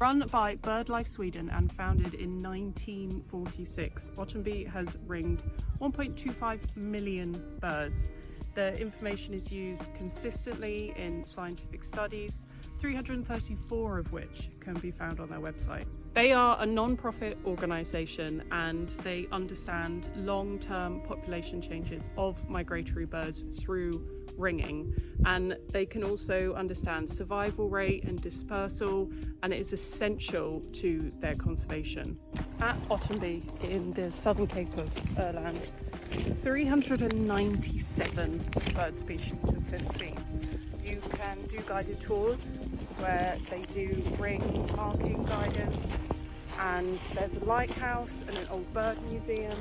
Run by BirdLife Sweden and founded in 1946, Ottenby has ringed 1.25 million birds. The information is used consistently in scientific studies, 334 of which can be found on their website. They are a non-profit organisation and they understand long-term population changes of migratory birds through ringing, and they can also understand survival rate and dispersal, and it is essential to their conservation. At Ottenby in the southern Cape of Öland, 397 bird species have been seen. You can do guided tours where they do ring marking guidance, and there's a lighthouse and an old bird museum.